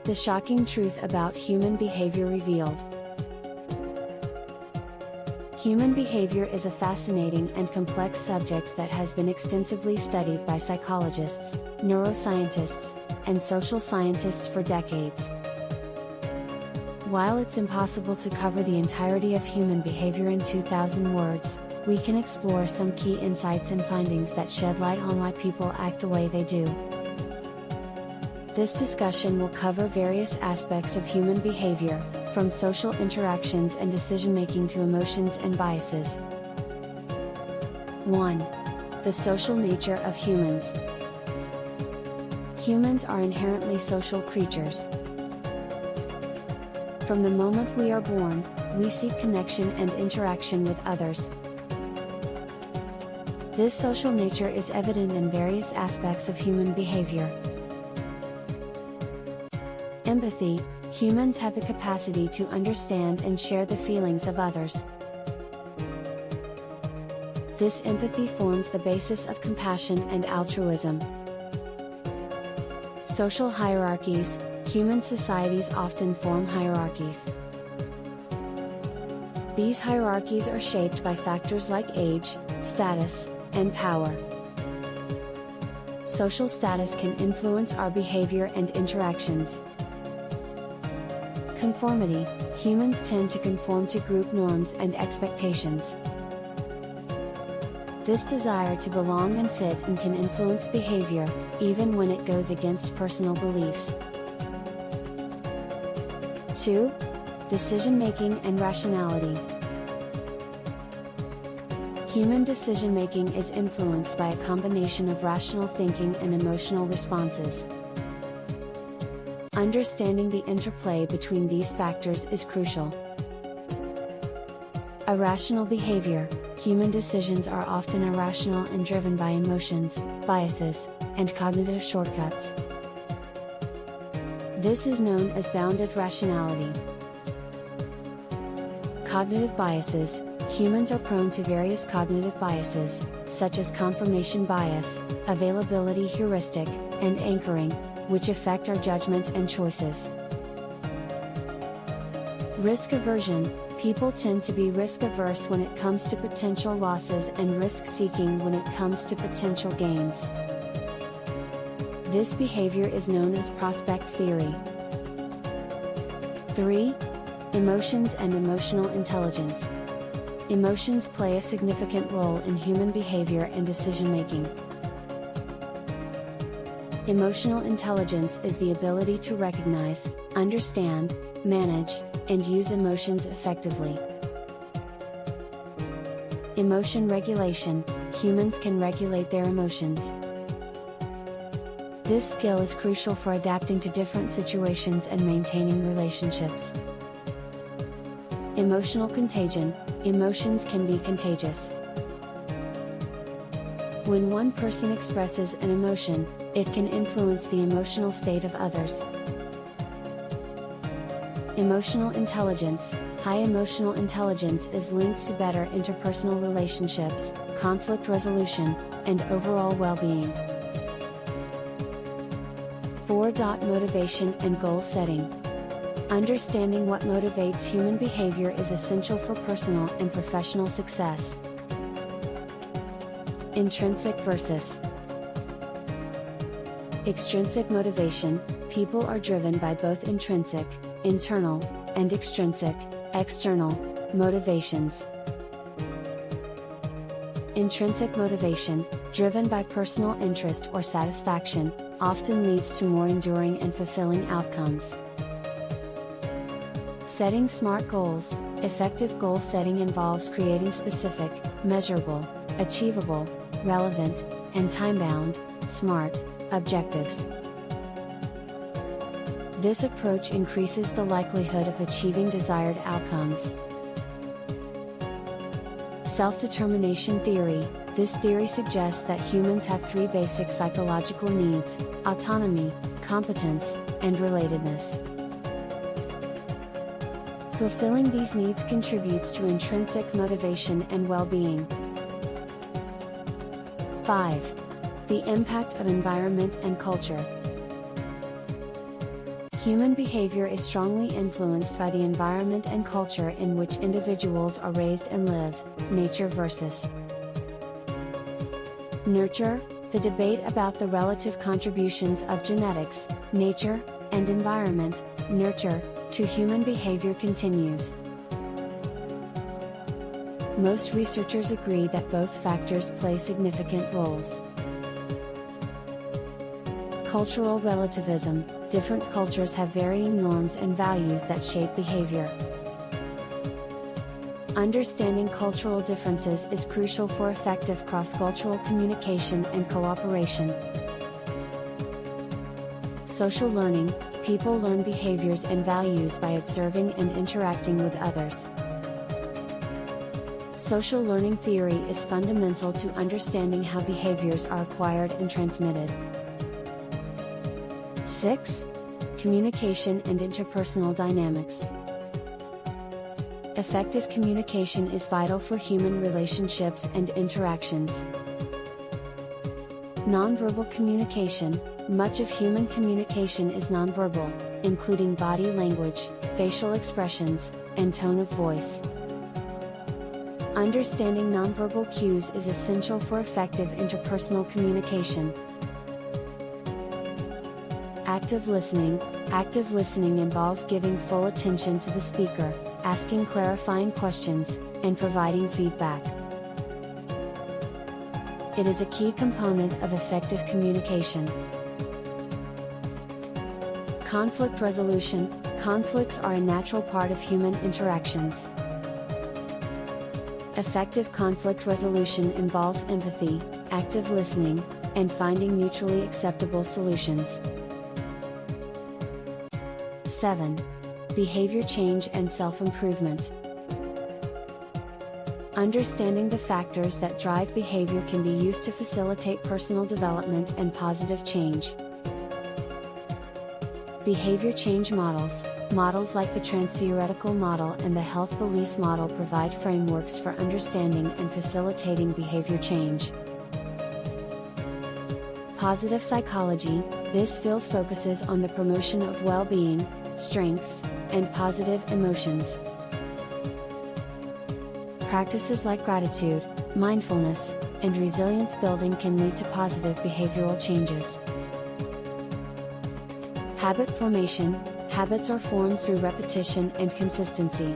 The shocking truth about human behavior revealed. Human behavior is a fascinating and complex subject that has been extensively studied by psychologists, neuroscientists, and social scientists for decades. While it's impossible to cover the entirety of human behavior in 2,000 words, we can explore some key insights and findings that shed light on why people act the way they do. This discussion will cover various aspects of human behavior, from social interactions and decision-making to emotions and biases. 1. The social nature of humans. Humans are inherently social creatures. From the moment we are born, we seek connection and interaction with others. This social nature is evident in various aspects of human behavior. Empathy. Humans have the capacity to understand and share the feelings of others. This empathy forms the basis of compassion and altruism. Social hierarchies. Human societies often form hierarchies. These hierarchies are shaped by factors like age, status, and power. Social status can influence our behavior and interactions. Conformity. Humans tend to conform to group norms and expectations. This desire to belong and fit in can influence behavior, even when it goes against personal beliefs. 2. Decision-making and rationality. Human decision-making is influenced by a combination of rational thinking and emotional responses. Understanding the interplay between these factors is crucial. Irrational behavior. Human decisions are often irrational and driven by emotions, biases, and cognitive shortcuts. This is known as bounded rationality. Cognitive biases. Humans are prone to various cognitive biases, such as confirmation bias, availability heuristic, and anchoring, which affect our judgment and choices. Risk aversion. People tend to be risk averse when it comes to potential losses and risk seeking when it comes to potential gains. This behavior is known as prospect theory. 3. Emotions and emotional intelligence. Emotions play a significant role in human behavior and decision-making. Emotional intelligence is the ability to recognize, understand, manage, and use emotions effectively. Emotion regulation. Humans can regulate their emotions. This skill is crucial for adapting to different situations and maintaining relationships. Emotional contagion. Emotions can be contagious. When one person expresses an emotion, it can influence the emotional state of others. Emotional intelligence. High emotional intelligence is linked to better interpersonal relationships, conflict resolution, and overall well-being. 4. Motivation and goal setting. Understanding what motivates human behavior is essential for personal and professional success. Intrinsic versus extrinsic motivation. People are driven by both intrinsic, internal, and extrinsic, external, motivations. Intrinsic motivation, driven by personal interest or satisfaction, often leads to more enduring and fulfilling outcomes. Setting smart goals. Effective goal setting involves creating specific, measurable, achievable, relevant, and time-bound, SMART, objectives. This approach increases the likelihood of achieving desired outcomes. Self-determination theory. This theory suggests that humans have 3 basic psychological needs: autonomy, competence, and relatedness. Fulfilling these needs contributes to intrinsic motivation and well-being. 5. The impact of environment and culture. Human behavior is strongly influenced by the environment and culture in which individuals are raised and live, nature versus nurture. The debate about the relative contributions of genetics, nature, and environment, nurture, to human behavior continues. Most researchers agree that both factors play significant roles. Cultural relativism. Different cultures have varying norms and values that shape behavior. Understanding cultural differences is crucial for effective cross-cultural communication and cooperation. Social learning. People learn behaviors and values by observing and interacting with others. Social learning theory is fundamental to understanding how behaviors are acquired and transmitted. 6. Communication and interpersonal dynamics. Effective communication is vital for human relationships and interactions. Nonverbal communication. Much of human communication is nonverbal, including body language, facial expressions, and tone of voice. Understanding nonverbal cues is essential for effective interpersonal communication. Active listening. Active listening involves giving full attention to the speaker, asking clarifying questions, and providing feedback. It is a key component of effective communication. Conflict resolution. Conflicts are a natural part of human interactions. Effective conflict resolution involves empathy, active listening, and finding mutually acceptable solutions. 7. Behavior change and self-improvement. Understanding the factors that drive behavior can be used to facilitate personal development and positive change. Behavior change models. Models like the trans-theoretical model and the health belief model provide frameworks for understanding and facilitating behavior change. Positive psychology. This field focuses on the promotion of well-being, strengths, and positive emotions. Practices like gratitude, mindfulness, and resilience building can lead to positive behavioral changes. Habit formation. Habits are formed through repetition and consistency.